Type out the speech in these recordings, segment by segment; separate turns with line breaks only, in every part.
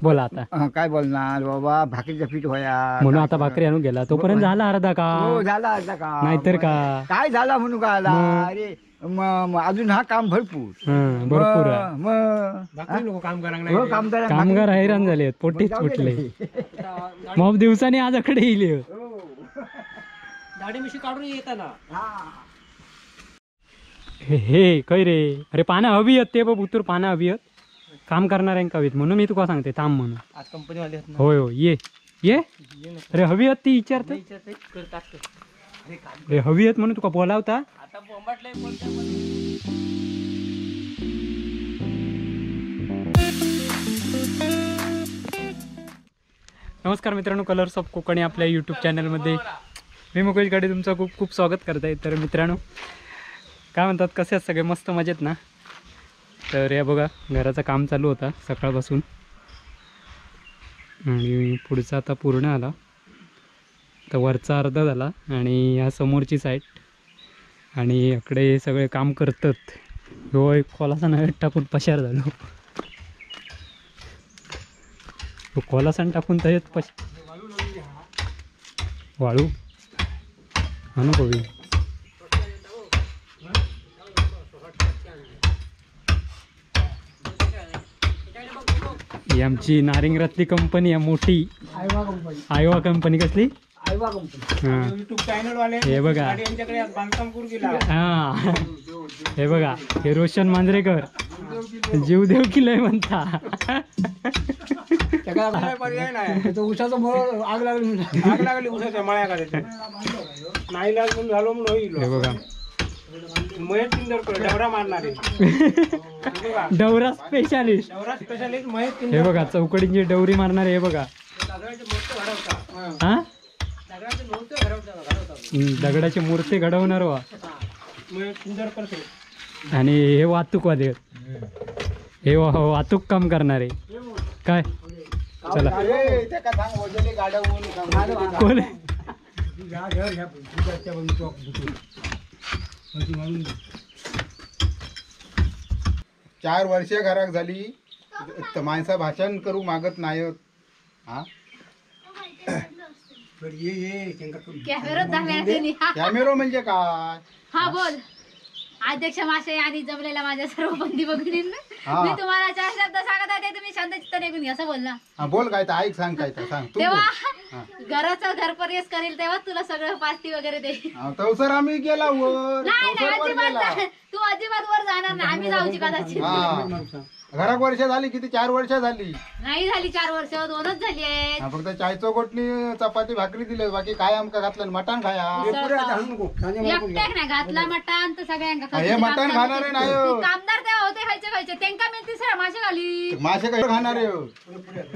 बोला आता
काय बोलणार बाबा, भाकरीचं पीठ होया
म्हणून आता भाकरी आणून गेला तोपर्यंत झाला अर्धा
हो
का
झाला आता का
नाहीतर का
काय झाला म्हणून का आला अरे अजून हा काम भरपूर
भरपूर आहे.
मग
कामगार हैराण झाले पोटीच फुटले मग दिवसाने आज आकडे येईल
दाढी मिशी काढून येताना
हे काय रे अरे पाना हवी आहेत ते बघ उतूर पाना हवी आहेत काम करणार आहे कवीत म्हणून मी तुका सांगते थांब म्हणून
आज कंपनी वाले
होय होय ये अरे हवी आहेत ती विचारते अरे हवी आहेत म्हणून तुका बोलावता
आता बोंबाटले
नमस्कार मित्रांनो, कलर्स ऑफ कोकणी आपल्या यूट्यूब चॅनलमध्ये मी मुकेश गाडे तुमचं खूप खूप स्वागत करत आहे. तर मित्रांनो काय म्हणतात, कसे आहेत सगळे? मस्त मजेत ना? तर या बघा घराचं काम चालू होता सकाळपासून आणि पुढचा आता पूर्ण आला, तर वरचा अर्धा झाला आणि या समोरची साईड आणि इकडे सगळे काम करतात. हो एक खोलासा नव्हे टाकून पशार झालो, खोलासान टाकून तर वाळू हा नको बी. ही आमची नारिंगरातली कंपनी आहे मोठी, आयवा कंपनी. कसली? हे बघा हा, हे बघा हे रोशन मांजरेकर जीवदेव किल्लाय म्हणता.
उसाचं आग लागली उसाच्या मळ्या का नाही लागून झालो म्हणून होईल.
हे बघा
महेश किंदरकर डवरा मारणारे
डवरा स्पेशालिस्ट.
डवरा स्पेशालिस्ट महेश
हे बघा चौकडींची डवरी मारणारे. हे बघा हा दगडाचे मूर्ती घडवणार वा.
महेश किंदरकर
आणि हे वाहतूकवाले, हे वाहतूक काम करणारे. काय चला कोण?
4 वर्षे घरात झाली माणसा भाषण करू मागत नाही. कॅमेरा म्हणजे काय?
हा बोल अध्यक्ष मासे आणि जमलेला माझ्या सर्व बंदी भगिनींना मी तुम्हाला 4 शब्द सांगत आहे, ते तुम्ही शांत चित्त निघून घ्या. असं बोल ना.
बोल काय तर ऐक, सांग काय तर सांग.
तेव्हा घराचा घरपर्यंत करील तेव्हा तुला सगळं पास्ती वगैरे दे.
तवसर आम्ही गेला वर.
नाही अजिबात तू अजिबात वर जाणार नाही, आम्ही जाऊची कदाचित.
घरात वर्ष झाली किती? 4 वर्ष झाली.
नाही झाली 4 वर्ष, 2च झाली आहेत.
फक्त चाय चौकटणी चपाती भाकरी दिले, बाकी काय आमका घातलं? मटण खाया.
एकट्याक नाही घातला मटण तर सगळ्यांका.
हे मटण खाणारे नाही.
कामदार तेव्हा होते खायचे त्यांका मिळते सर मासे घाली.
मासे काय खाणारे?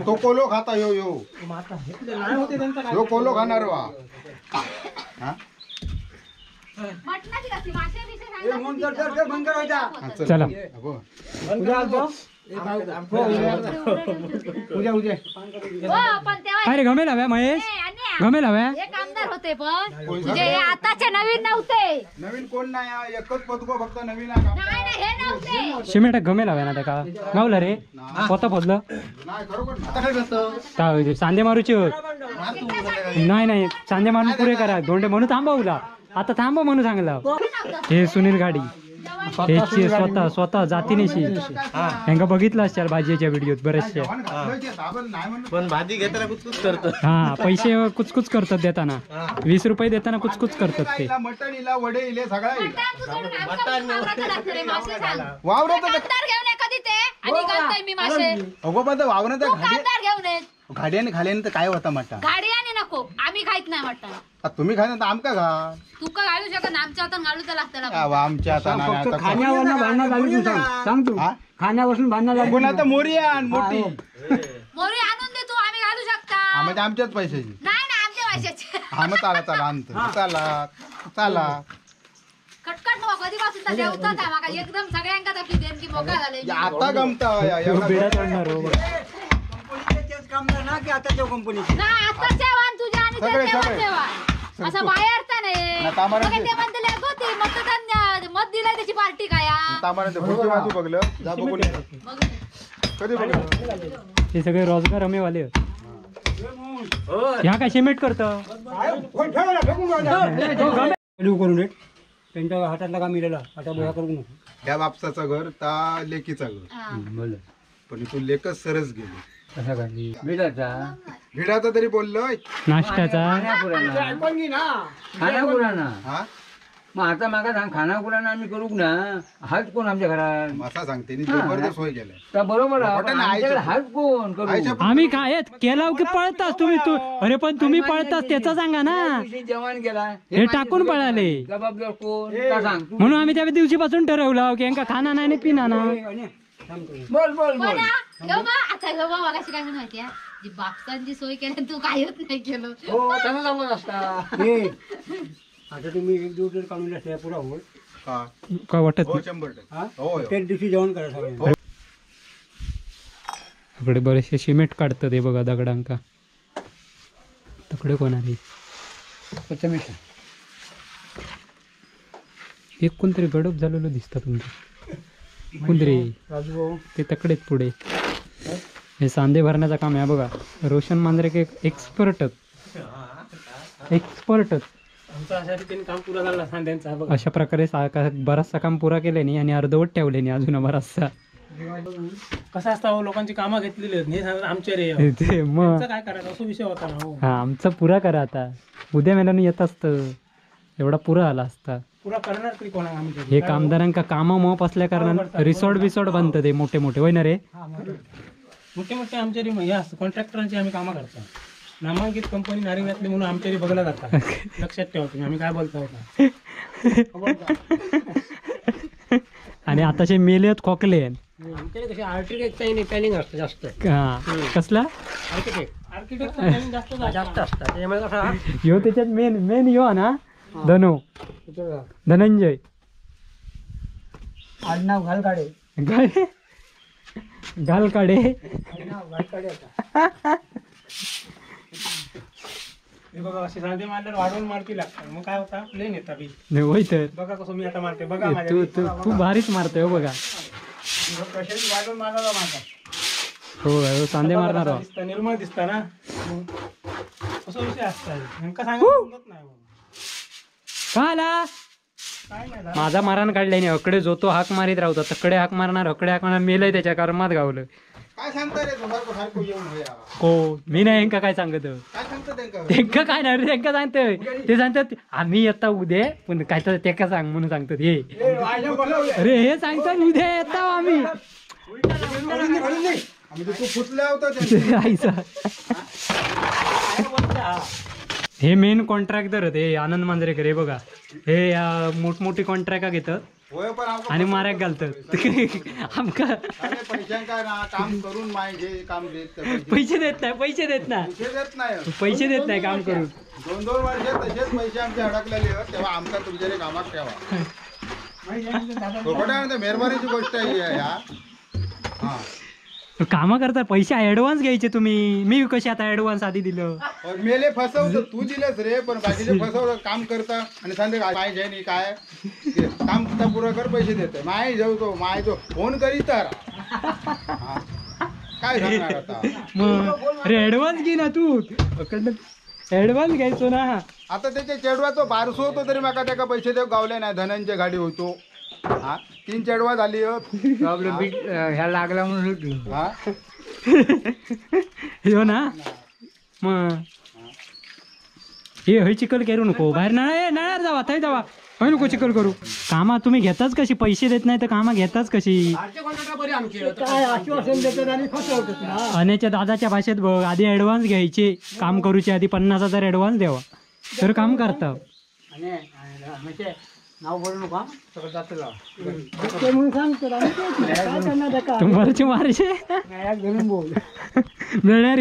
तो कोलो खाता यो यो यो कोलो खाणार वा.
मटणाची घातली मासे
चला अरे गमेल हव्या महेश, गमेल हव्या.
हे कामदार होते पण म्हणजे हे आताचे नवीन नव्हते.
नवीन कोण नाही, एकच पदको फक्त नवीन.
नाही हे नव्हते.
सिमेंट गमेल हव्या ना त्या का गावलं रे स्वतः फोडलं चांदे मारूची नाही चांदे मारून पुरे करा धोंडे म्हणून थांबवला. आता थांबव म्हणून सांगला. हे सुनील गाडी ह्याची स्वतः जातीनेशी ह्यांका बघितलं असेल भाजीच्या व्हिडिओत बरेचसे.
पण भाजी घेताना कुचकुच करतो.
हा पैसे कुचकुच करतात देताना, 20 रुपये देताना कुचकुच करतात ते.
मटण इला वडे इले सगळा गाड्याने खाल्याने तर काय होता मटण?
गाड्याने नको, आम्ही खायत नाही मटण.
तुम्ही खाय ना आमका खा.
तू का घालू शकत ना, आमच्या हातात घालू तर लागतं.
आमच्या आता
खाण्यावरून भांडणं झाली. तू सांग तू खाण्यापासून भांडणं झाली.
कोण आता मोरी आण मोठी
मोरी आणून दे तू, आम्ही घालू शकता.
म्हणजे आमच्याच पैशाची.
नाही ना आमच्या पैशाचे.
हा मग चला आणतो. चला
कटकट नको कधीपासून तर जेवतात आम्हाला एकदम सगळ्यांका आपली देणगी मोकळा झाली.
आता गमता
बिडा चढणार हो.
ना की आता जेव कंपनी
नाही आता जेवण तुझ्या आणि
सगळे.
असं बाहेर तर नाही.
तामारांचे-
ते म्हणते होती मतदान मत दिलंय त्याची पार्टी काय
तामाने बाजू बघलं जा बघून कधी बघलं.
हे सगळे रोजगार हमीवाले आहेत. ह्या काय सिमेंट करतं
करून त्यांच्या हातातला काम मिळाला आता बोया करू नको.
त्या बापसाचं घर त्या लेकीचं घर
हा.
पण तू लेकच सरस गेली.
कसा काढली
भिडाचं तरी बोललोय.
नाश्त्याचा
खानापुराना
हा
मग आता मागा सांग खानापुराना आम्ही करू ना हाच कोण आमच्या घरात
मसा सांगते नी जबरदस्त सोय केलाय.
तर बरोबर आहे.
हॉटेल
पण आमच्याकडे हाच कोण करू
आईच्या
आम्ही काय केला की पळताच तुम्ही अरे पण तुम्ही पळताच त्याचं सांगा ना.
जेवण केला
हे टाकून पळाले
जबाबदार कोण का सांग तू.
म्हणून आम्ही त्या दिवशीपासून ठरवलं की यांका खाना नाही आणि पिना ना.
बोल बोल
पण
बोल
आता मगाशी काय म्हणून माहितीये जी बापसांची सोय केली तू काहीच नाही केलं.
हो त्यांना जमत असता
आता तुम्ही एक दिवस काढून असल्या पुरा होईल
का?
काय वाटत
हो
नाही.
100%. हो
त्याच दिवशी जेवण करा सगळं.
इकडे बरेचसे सिमेंट काढतात हे बघा दगडांका. तकडे कोण आली एक कोणतरी गडप झालेलं दिसतं तुमचं कोणतरी
राजू भाऊ
ते तकडेच पुढे. हे सांधे भरण्याचं काम आहे बघा. रोशन मांजरेके एक्सपर्टच.
आमचं अशा त्यांनी काम पुरा झाला सांध्यांचा बघा.
अशा प्रकारे बराचसा काम पुरा केले नाही आणि अर्धवट ठेवले नाही अजून बराचसा.
कसं असतं हो, लोकांची कामं घेतलेली आहेत नाही सांगत आमच्या रे
ते मग
काय करायचं असं विषय होता ना. हो
हा आमचा पुरा करा आता. उद्या मेल्यानं येत असतं एवढा पुरा आला असता.
पुरा करणार तरी कोणा आम्ही
हे कामदारांका कामा मोप असल्या कारण रिसॉर्ट बिसॉर्ट बनतं ते मोठे मोठे होय ना रे.
मोठे मोठे आमच्या हे असतं कॉन्ट्रॅक्टरांची आम्ही कामं करतो. नामांकित कंपनी नारिंगातली म्हणून आमच्या बघला जातात. लक्षात ठेवा तुम्ही आम्ही काय बोलतो होता.
आणि आताचे मेलेत खोकले.
आमच्याकडे कसे आर्किटेक्ट प्लॅनिंग असतं जास्त.
हा कसला
आर्किटेक्ट प्लॅनिंग जास्त असतं त्याच्यामुळे कसं
यो त्याच्यात मेन यो ना धनंजय
आडनाव घाल काढे
घाल काढे.
हे बघा असे साधे मारल्यावर वाढवून मारती लागतात मग काय होता प्लेन येता बी.
होय तर
बघा कसं मी आता मारते बघा
तू तू भारीच मारतोय हो बघा.
कशाची वाढवून मारायला माझा
हो सांधे मारणार हो.
दिसतं निर्मळ दिसता ना कसं विषय असतात नेमका सांगत नाही
का आला
काय नाही
माझा मारान काढल्याने अकडे जो तो हाक मारीत राहतो तकडे हाक मारणार अकडे हाक मारणार मेलय त्याच्या कर्मात गावलं.
काय सांगता रे तुझ्या सारखं येऊन होया.
हो मी नाही यांका काय सांगत
काय सांगता त्यांका?
त्यांका काय नाही रे त्यांका सांगतोय ते सांगतात आम्ही येता उद्या पण काय तर त्याका सांग म्हणून सांगतात हे. अरे हे सांगतात उद्या येता आम्ही
आम्ही तर तू फुटल्या होता
आईचा. हे मेन कॉन्ट्रॅक्टर हे आनंद मांजरेकर हे बघा. हे मोठमोठी कॉन्ट्रॅक्ट घेतात
होय पण आमका
आणि माऱ्याक घालतात आमका
अरे पैशांका ना काम करून माय जे काम देत
पैसे देत नाही पैसे देत नाही काम करून.
2-2 वर्ष तसेच पैसे आमचे अडकलेले आहेत तेव्हा आमका तुमच्या कामात ठेवा. मेहरबानीची गोष्ट आहे या. हा
कामं करता पैसे ऍडव्हान्स घ्यायचे तुम्ही. मी कशी आता ऍडव्हान्स आधी दिलं.
मेले फसवतो तू दिलेस रे पण बाकीचे फसवलं काम करता आणि सांगते माय जे नाही काय काम करता पुरं कर पैसे देते माय जेवतो माय जो फोन करी तर हा. काय सांगणार आता.
मग अरे ऍडव्हान्स घे ना तू ऍडव्हान्स घ्यायचो ना.
आता त्याच्या चेडवा तो बारसो होतो तरी माका त्याका पैसे देऊ गावले नाही. धनंजय गाडी होतो हा 3 चेडवा झाली
ह्या लागला म्हणून
हा
हो ना. मग हे चिकल करू नको बाहेर नळार जावा थंय जावा होय नको चिकल करू. कामा तुम्ही घेताच कशी पैसे देत नाही तर कामा घेताच कशी. अनेच्या दादाच्या भाषेत बघ आधी ऍडव्हान्स घ्यायचे काम करूचे आधी 50,000 ऍडव्हान्स द्यावा तर काम करता.
नाव बोलू नका सगळं जातं
तुम्हारचे मारशे मेळ्या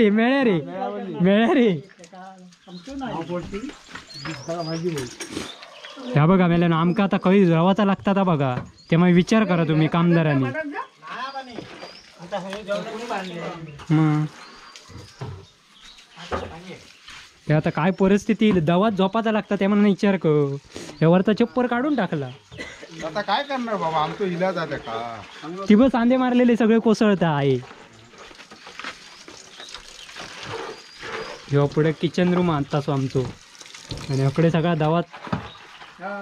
रे ह्या बघा मेल्या आमका आता काही रवाचा लागतात बघा त्यामुळे विचार करा तुम्ही कामदारांनी. हे आता काय परिस्थिती दवात झोपाचा लागतात त्या म्हणून विचार कर. यावरचा चप्पर काढून टाकला
आता काय करणार बाबा आमचं इलाज आहे का.
ती बस सांधे मारलेले सगळे कोसळता आहे. ह्यो पुढे किचन रूम आणतासो आमचो आणि अकडे सगळा दावात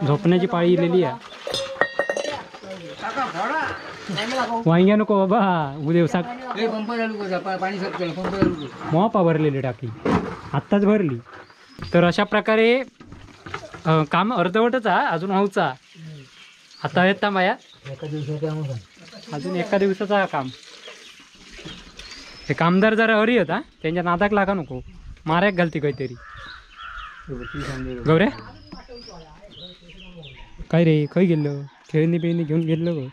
झोपण्याची पाळी इलेली आहे. वांग्या नको बाबा उद्या मोपा भरलेली टाकी आत्ताच भरली. तर अशा प्रकारे काम अर्धवटच आहे अजून व्हायचा. आता येत माया अजून एका दिवसाचा काम. हे कामदार जरा हरी होता त्यांच्या नादाक लागा नको मार्याक घालती काहीतरी. गौऱ्या काय रे खय गेलं खेळणी बिळणी घेऊन गेलो ग.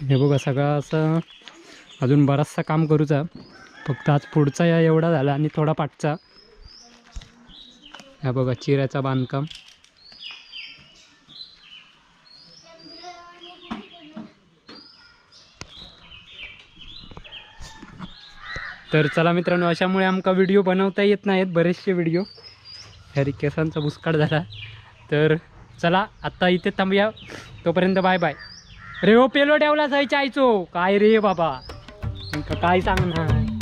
हे बघा सगळं असं अजून बराचसा काम करूचा. फक्त आज पुढचा या एवढा झाला आणि थोडा पाठचा. ह्या बघा चिऱ्याचा बांधकाम. तर चला मित्रांनो अशामुळे आमका व्हिडिओ बनवता येत नाहीत बरेचसे व्हिडिओ. ह्या केसांचा बुसकाट झाला. तर चला आत्ता इथे थांबूया. तोपर्यंत बाय बाय. रे हो पेलो ठेवला जायच्या आईचो काय रे बाबा काय सांगणार.